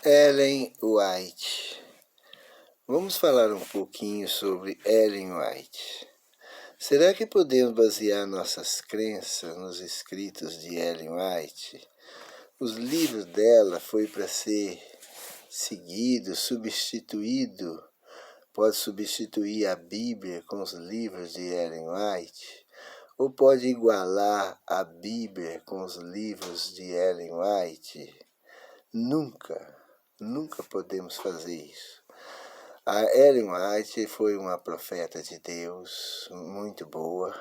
Ellen White. Vamos falar um pouquinho sobre Ellen White. Será que podemos basear nossas crenças nos escritos de Ellen White? Os livros dela foi para ser seguido, substituído, pode substituir a Bíblia com os livros de Ellen White? Ou pode igualar a Bíblia com os livros de Ellen White? Nunca podemos fazer isso. A Ellen White foi uma profeta de Deus, muito boa,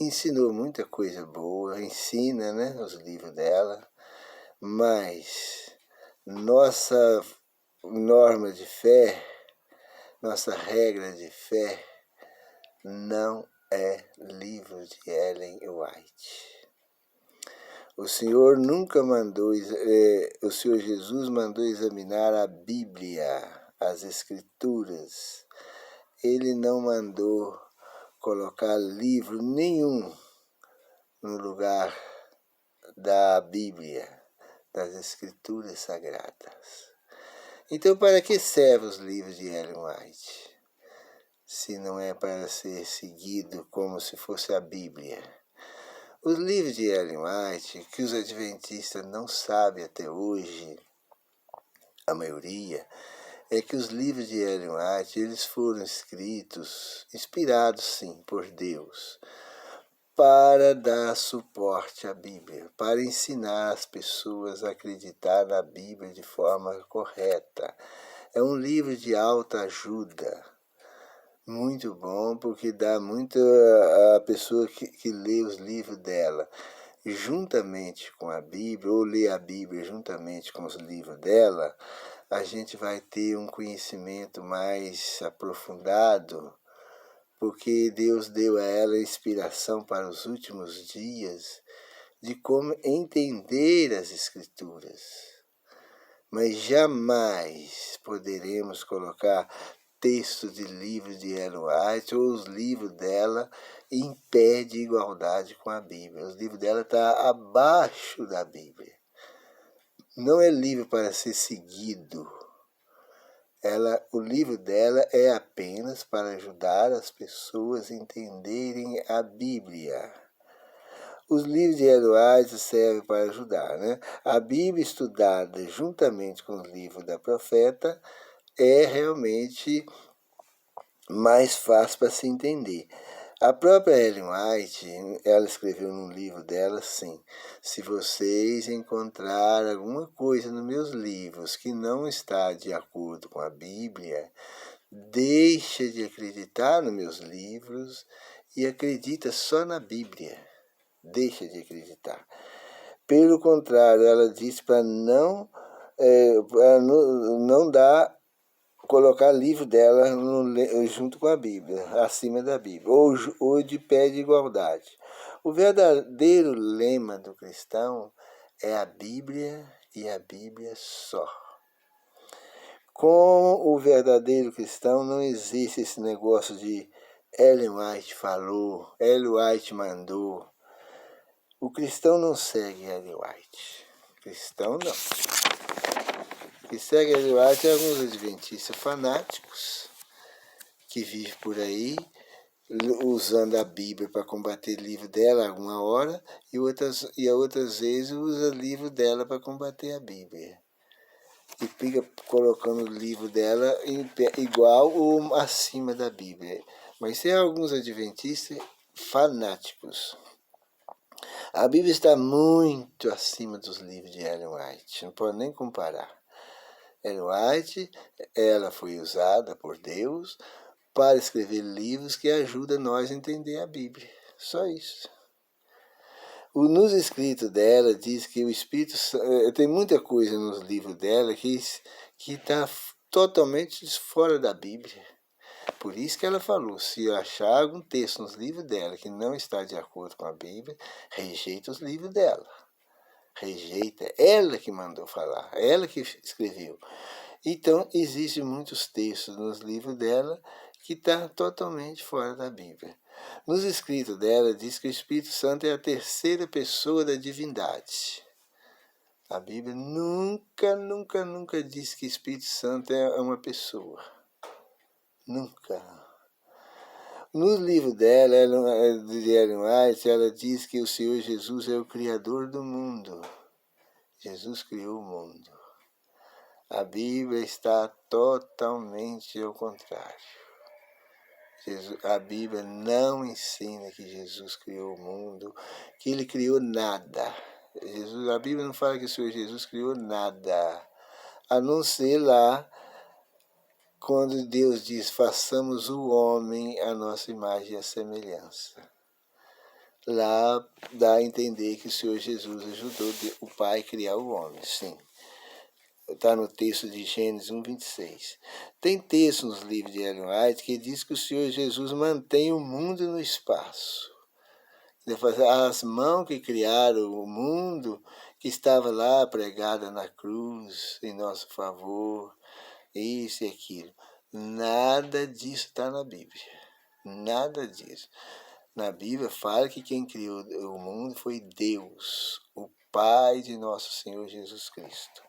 ensinou muita coisa boa, ensina, os livros dela, mas nossa norma de fé, nossa regra de fé, não é livro de Ellen White. O Senhor Jesus mandou examinar a Bíblia, as Escrituras. Ele não mandou colocar livro nenhum no lugar da Bíblia, das Escrituras Sagradas. Então, para que servem os livros de Ellen White, se não é para ser seguido como se fosse a Bíblia? Os livros de Ellen White, que os adventistas não sabem até hoje, a maioria, é que os livros de Ellen White, eles foram escritos, inspirados sim, por Deus, para dar suporte à Bíblia, para ensinar as pessoas a acreditar na Bíblia de forma correta. É um livro de alta ajuda, muito bom, porque dá muito a pessoa que lê os livros dela juntamente com a Bíblia, ou lê a Bíblia juntamente com os livros dela, a gente vai ter um conhecimento mais aprofundado, porque Deus deu a ela inspiração para os últimos dias de como entender as Escrituras. Mas jamais poderemos colocar texto de livros de Ellen White ou os livros dela em pé de igualdade com a Bíblia. Os livros dela estão abaixo da Bíblia. Não é livro para ser seguido. O livro dela é apenas para ajudar as pessoas a entenderem a Bíblia. Os livros de Ellen White servem para ajudar. A Bíblia estudada juntamente com os livros da profeta é realmente mais fácil para se entender. A própria Ellen White, ela escreveu num livro dela assim: se vocês encontrarem alguma coisa nos meus livros que não está de acordo com a Bíblia, deixa de acreditar nos meus livros e acredita só na Bíblia. Deixa de acreditar. Pelo contrário, ela disse para não dar, colocar livro dela junto com a Bíblia, acima da Bíblia, ou de pé de igualdade. O verdadeiro lema do cristão é a Bíblia e a Bíblia só. Com o verdadeiro cristão não existe esse negócio de Ellen White falou, Ellen White mandou. O cristão não segue Ellen White. Cristão não. O que segue Ellen White é alguns adventistas fanáticos que vivem por aí usando a Bíblia para combater o livro dela alguma hora e outras vezes usa o livro dela para combater a Bíblia. E fica colocando o livro dela igual ou acima da Bíblia. Mas tem alguns adventistas fanáticos. A Bíblia está muito acima dos livros de Ellen White, não pode nem comparar. Ellen White, ela foi usada por Deus para escrever livros que ajudam nós a entender a Bíblia. Só isso. Nos escritos dela diz que o Espírito Santo, tem muita coisa nos livros dela que está totalmente fora da Bíblia. Por isso que ela falou, se eu achar algum texto nos livros dela que não está de acordo com a Bíblia, rejeita os livros dela. Rejeita, ela que mandou falar, ela que escreveu. Então, existem muitos textos nos livros dela que estão totalmente fora da Bíblia. Nos escritos dela diz que o Espírito Santo é a terceira pessoa da divindade. A Bíblia nunca nunca disse que Espírito Santo é uma pessoa. Nunca. No livro dela, de Ellen White, ela diz que o Senhor Jesus é o Criador do mundo. Jesus criou o mundo. A Bíblia está totalmente ao contrário. A Bíblia não ensina que Jesus criou o mundo, que ele criou nada. A Bíblia não fala que o Senhor Jesus criou nada, a não ser lá quando Deus diz, façamos o homem a nossa imagem e a semelhança. Lá dá a entender que o Senhor Jesus ajudou o Pai a criar o homem, sim. Está no texto de Gênesis 1:26. Tem texto nos livros de Ellen White que diz que o Senhor Jesus mantém o mundo no espaço. As mãos que criaram o mundo, que estava lá pregada na cruz, em nosso favor, isso e aquilo. Nada disso está na Bíblia. Nada disso. Na Bíblia fala que quem criou o mundo foi Deus, o Pai de nosso Senhor Jesus Cristo.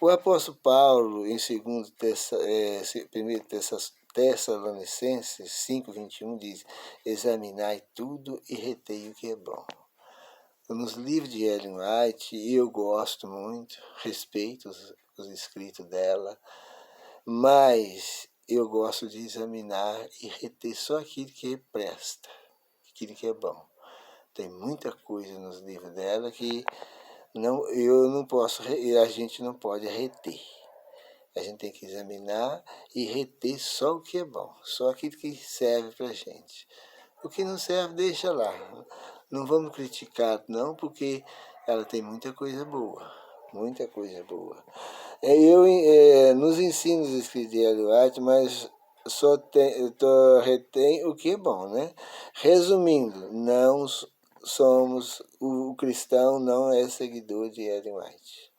O apóstolo Paulo, em 1 Tessalonicenses 5:21, diz, examinai tudo e retei o que é bom. Nos livros de Ellen White, eu gosto muito, respeito os escritos dela, mas eu gosto de examinar e reter só aquilo que presta, aquilo que é bom. Tem muita coisa nos livros dela que eu não posso, a gente não pode reter. A gente tem que examinar e reter só o que é bom, só aquilo que serve para a gente. O que não serve, deixa lá. Não vamos criticar, não, porque ela tem muita coisa boa. Muita coisa boa. Nos ensinos escritos de Ellen White, mas retém o que é bom, né? Resumindo, o cristão não é seguidor de Ellen White.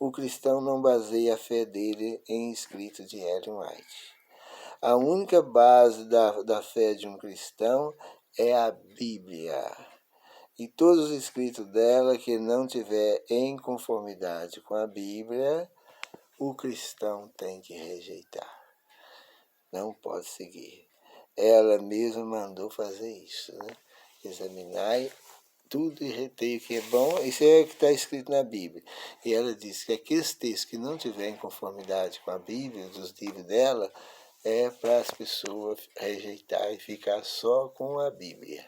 O cristão não baseia a fé dele em escritos de Ellen White. A única base da fé de um cristão é a Bíblia. E todos os escritos dela que não tiver em conformidade com a Bíblia, o cristão tem que rejeitar. Não pode seguir. Ela mesma mandou fazer isso, né? Examinar tudo e retei o que é bom. Isso é o que está escrito na Bíblia. E ela diz que aqueles textos que não tiverem conformidade com a Bíblia, dos livros dela, é para as pessoas rejeitar e ficar só com a Bíblia.